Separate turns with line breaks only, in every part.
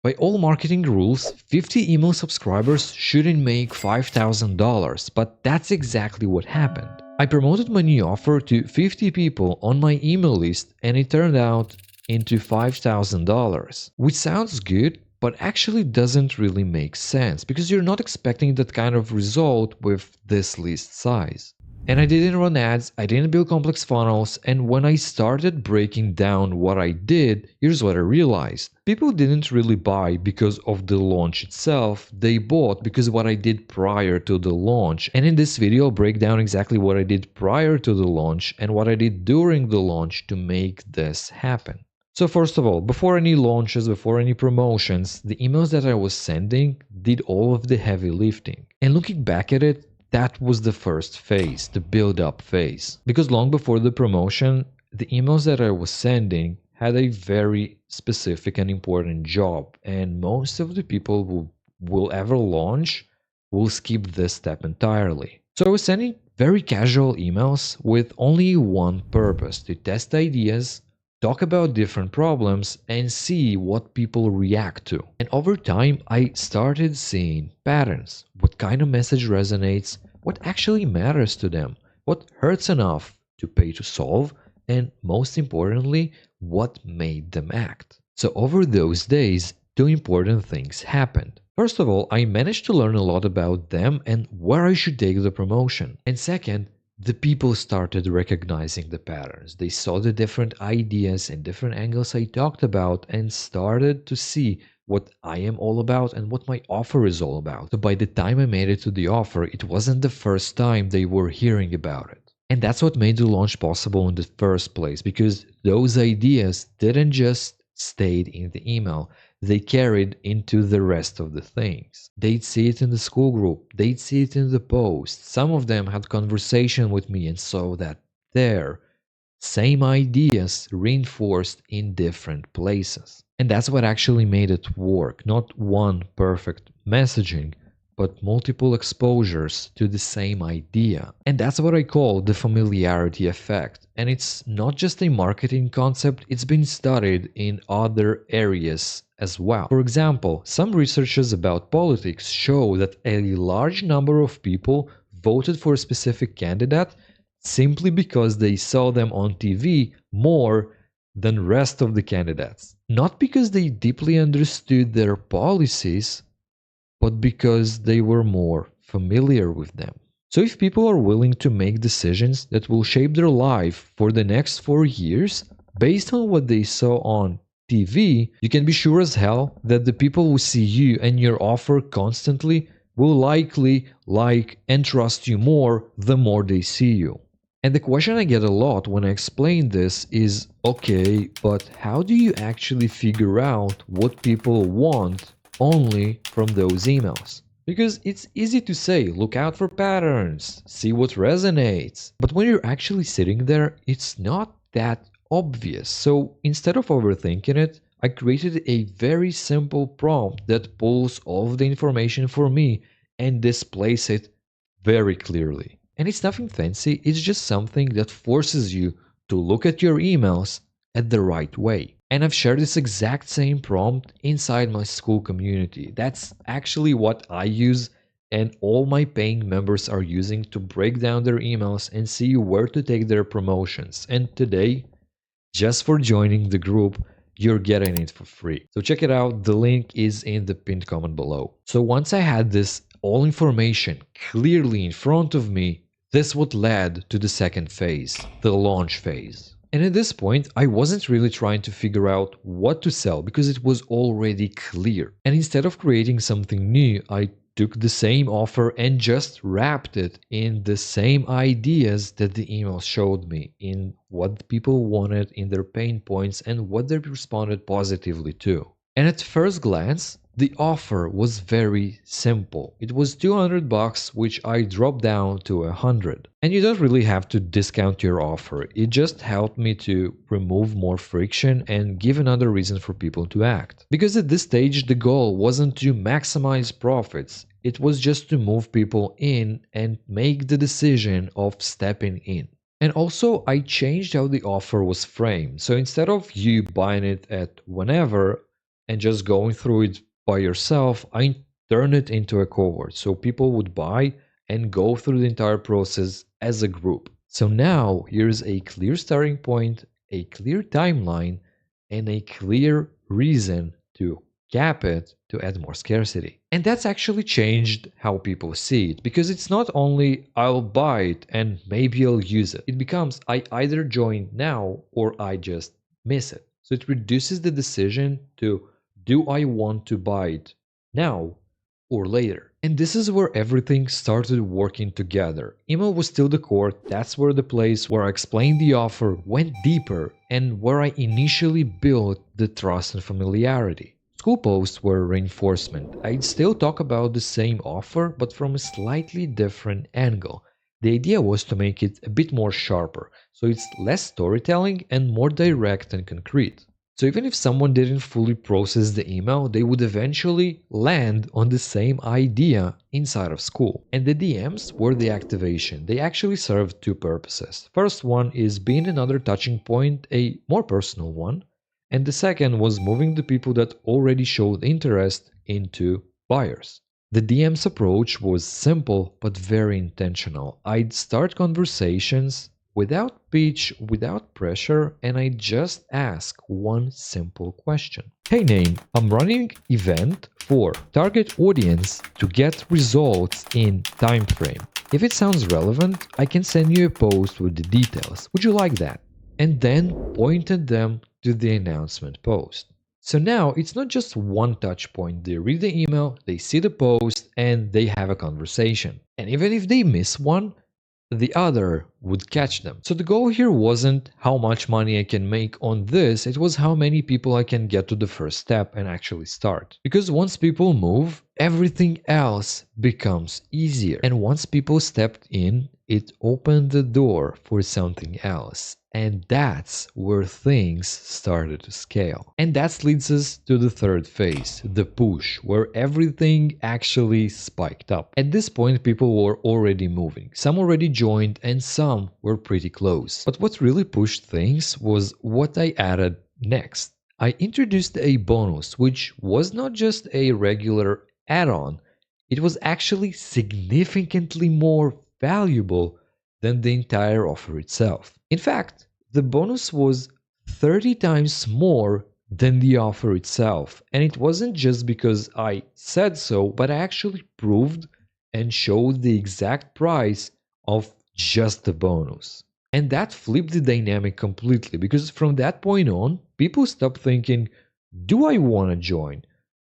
By all marketing rules, 50 email subscribers shouldn't make $5,000, but that's exactly what happened. I promoted my new offer to 50 people on my email list and it turned out into $5,000, which sounds good, but actually doesn't really make sense because you're not expecting that kind of result with this list size. And I didn't run ads, I didn't build complex funnels, and when I started breaking down what I did, here's what I realized. People didn't really buy because of the launch itself, they bought because of what I did prior to the launch. And in this video, I'll break down exactly what I did prior to the launch and what I did during the launch to make this happen. So first of all, before any launches, before any promotions, the emails that I was sending did all of the heavy lifting. And looking back at it, that was the first phase, the build-up phase. Because long before the promotion, the emails that I was sending had a very specific and important job, and most of the people who will ever launch will skip this step entirely. So I was sending very casual emails with only one purpose: to test ideas, talk about different problems, and see what people react to. And over time, I started seeing patterns. What kind of message resonates, what actually matters to them, what hurts enough to pay to solve, and most importantly, what made them act. So over those days, two important things happened. First of all, I managed to learn a lot about them and where I should take the promotion. And second, the people started recognizing the patterns. They saw the different ideas and different angles I talked about and started to see what I am all about and what my offer is all about. So by the time I made it to the offer, it wasn't the first time they were hearing about it. And that's what made the launch possible in the first place, because those ideas didn't just stayed in the email. They carried into the rest of the things. They'd see it in the Skool group, they'd see it in the post. Some of them had conversation with me and saw that there, same ideas reinforced in different places. And that's what actually made it work. Not one perfect messaging, but multiple exposures to the same idea. And that's what I call the familiarity effect. And it's not just a marketing concept, it's been studied in other areas as well. For example, some researches about politics show that a large number of people voted for a specific candidate simply because they saw them on TV more than rest of the candidates. Not because they deeply understood their policies, but because they were more familiar with them. So if people are willing to make decisions that will shape their life for the next 4 years based on what they saw on TV, you can be sure as hell that the people who see you and your offer constantly will likely like and trust you more the more they see you. And the question I get a lot when I explain this is, okay, but how do you actually figure out what people want only from those emails? Because it's easy to say, look out for patterns, see what resonates. But when you're actually sitting there, it's not that obvious. So instead of overthinking it, I created a very simple prompt that pulls all of the information for me and displays it very clearly. And it's nothing fancy, it's just something that forces you to look at your emails at the right way. And I've shared this exact same prompt inside my Skool community. That's actually what I use and all my paying members are using to break down their emails and see where to take their promotions. And today, just for joining the group, you're getting it for free. So check it out, the link is in the pinned comment below. So once I had this all information clearly in front of me, this would lead to the second phase, the launch phase. And at this point, I wasn't really trying to figure out what to sell because it was already clear. And instead of creating something new, I took the same offer and just wrapped it in the same ideas that the email showed me, in what people wanted, in their pain points, and what they responded positively to. And at first glance, the offer was very simple. It was $200, which I dropped down to $100. And you don't really have to discount your offer. It just helped me to remove more friction and give another reason for people to act. Because at this stage, the goal wasn't to maximize profits. It was just to move people in and make the decision of stepping in. And also, I changed how the offer was framed. So instead of you buying it at whenever, and just going through it by yourself, I turned it into a cohort. So people would buy and go through the entire process as a group. So now here's a clear starting point, a clear timeline, and a clear reason to cap it to add more scarcity. And that's actually changed how people see it, because it's not only I'll buy it and maybe I'll use it. It becomes I either join now or I just miss it. So it reduces the decision to do I want to buy it now or later. And this is where everything started working together. Email was still the core, that's where the place where I explained the offer went deeper and where I initially built the trust and familiarity. School posts were reinforcement. I'd still talk about the same offer, but from a slightly different angle. The idea was to make it a bit more sharper, so it's less storytelling and more direct and concrete. So even if someone didn't fully process the email, they would eventually land on the same idea inside of Skool. And the DMs were the activation. They actually served two purposes. First one is being another touching point, a more personal one. And the second was moving the people that already showed interest into buyers. The DM's approach was simple but very intentional. I'd start conversations without pitch, without pressure, and I just ask one simple question. Hey Name, I'm running event for target audience to get results in time frame. If it sounds relevant, I can send you a post with the details. Would you like that? And then pointed them to the announcement post. So now it's not just one touch point. They read the email, they see the post, and they have a conversation. And even if they miss one, the other would catch them. So the goal here wasn't how much money I can make on this, it was how many people I can get to the first step and actually start. Because once people move, everything else becomes easier. And once people stepped in, it opened the door for something else. And that's where things started to scale. And that leads us to the third phase, the push, where everything actually spiked up. At this point, people were already moving. Some already joined and some were pretty close. But what really pushed things was what I added next. I introduced a bonus, which was not just a regular add-on, it was actually significantly more valuable than the entire offer itself. In fact, the bonus was 30 times more than the offer itself. And it wasn't just because I said so, but I actually proved and showed the exact price of just the bonus. And that flipped the dynamic completely, because from that point on, people stopped thinking, do I want to join?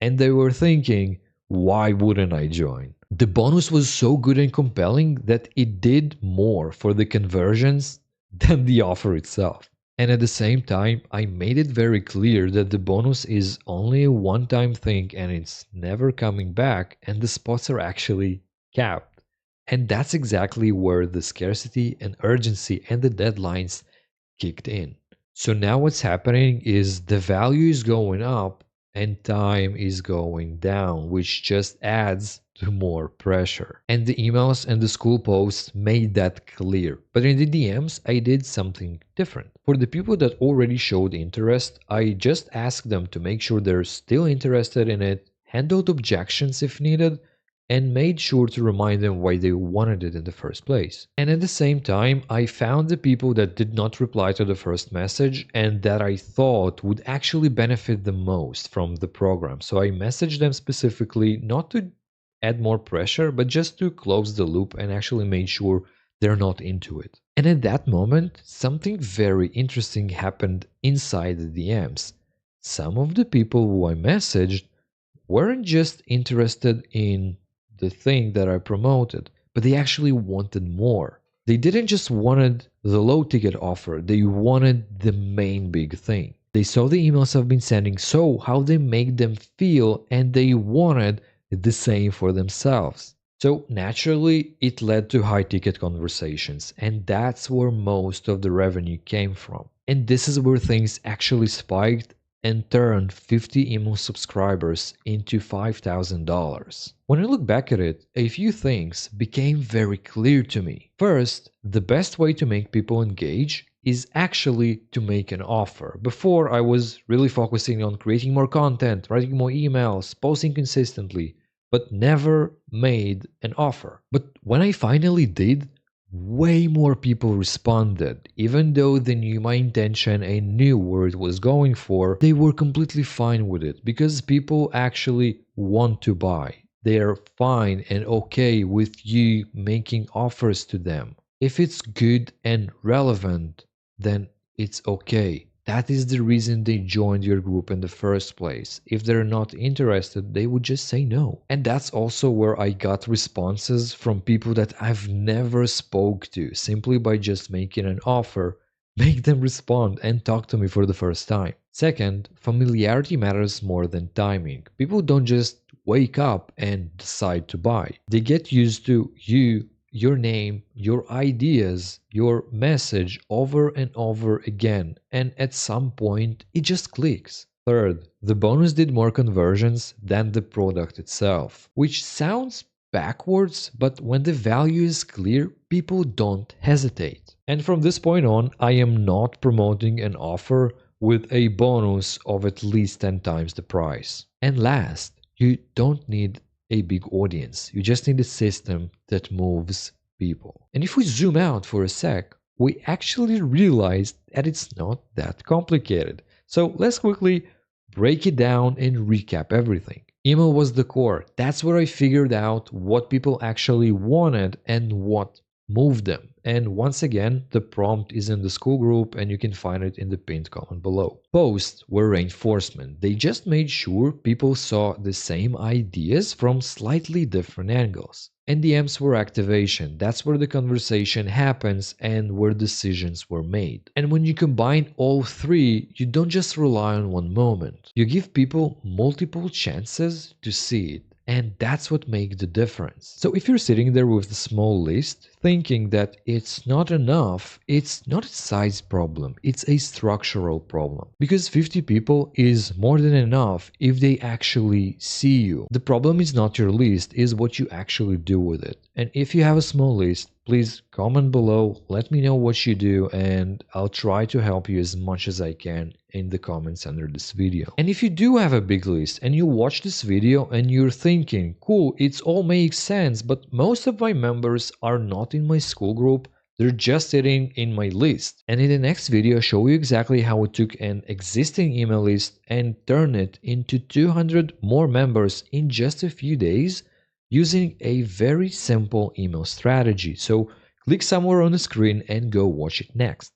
And they were thinking, why wouldn't I join? The bonus was so good and compelling that it did more for the conversions than the offer itself. And at the same time, I made it very clear that the bonus is only a one-time thing and it's never coming back, and the spots are actually capped. And that's exactly where the scarcity and urgency and the deadlines kicked in. So now what's happening is the value is going up and time is going down, which just adds to more pressure. And the emails and the Skool posts made that clear. But in the DMs, I did something different. For the people that already showed interest, I just asked them to make sure they're still interested in it, handled objections if needed, and made sure to remind them why they wanted it in the first place. And at the same time, I found the people that did not reply to the first message and that I thought would actually benefit the most from the program. So I messaged them specifically, not to add more pressure, but just to close the loop and actually made sure they're not into it. And at that moment, something very interesting happened inside the DMs. Some of the people who I messaged weren't just interested in the thing that I promoted, but they actually wanted more. They didn't just wanted the low ticket offer, they wanted the main big thing. They saw the emails I've been sending, so how they make them feel, and they wanted the same for themselves. So naturally, it led to high ticket conversations, and that's where most of the revenue came from. And this is where things actually spiked and turned 50 email subscribers into $5,000. When I look back at it, a few things became very clear to me. First, the best way to make people engage is actually to make an offer. Before, I was really focusing on creating more content, writing more emails, posting consistently, but never made an offer. But when I finally did, way more people responded. Even though they knew my intention and knew where it was going for, they were completely fine with it because people actually want to buy. They are fine and okay with you making offers to them. If it's good and relevant, then it's okay. That is the reason they joined your group in the first place. If they're not interested, they would just say no. And that's also where I got responses from people that I've never spoke to. Simply by just making an offer, make them respond and talk to me for the first time. Second, familiarity matters more than timing. People don't just wake up and decide to buy. They get used to you, your name, your ideas, your message over and over again, and at some point it just clicks. Third, the bonus did more conversions than the product itself, which sounds backwards, but when the value is clear, people don't hesitate. And from this point on, I am not promoting an offer with a bonus of at least 10 times the price. And last, you don't need a big audience. You just need a system that moves people. And if we zoom out for a sec, we actually realized that it's not that complicated. So let's quickly break it down and recap everything. Email was the core. That's where I figured out what people actually wanted and what moved them. And once again, the prompt is in the Skool group and you can find it in the pinned comment below. Posts were reinforcement. They just made sure people saw the same ideas from slightly different angles. And DMs were activation. That's where the conversation happens and where decisions were made. And when you combine all three, you don't just rely on one moment. You give people multiple chances to see it. And that's what makes the difference. So if you're sitting there with a small list, thinking that it's not enough, it's not a size problem, it's a structural problem. Because 50 people is more than enough if they actually see you. The problem is not your list, is what you actually do with it. And if you have a small list, please comment below, let me know what you do, and I'll try to help you as much as I can in the comments under this video. And if you do have a big list and you watch this video and you're thinking, cool, it all makes sense, but most of my members are not in my Skool group, they're just sitting in my list. And in the next video, I'll show you exactly how I took an existing email list and turned it into 200 more members in just a few days using a very simple email strategy. So click somewhere on the screen and go watch it next.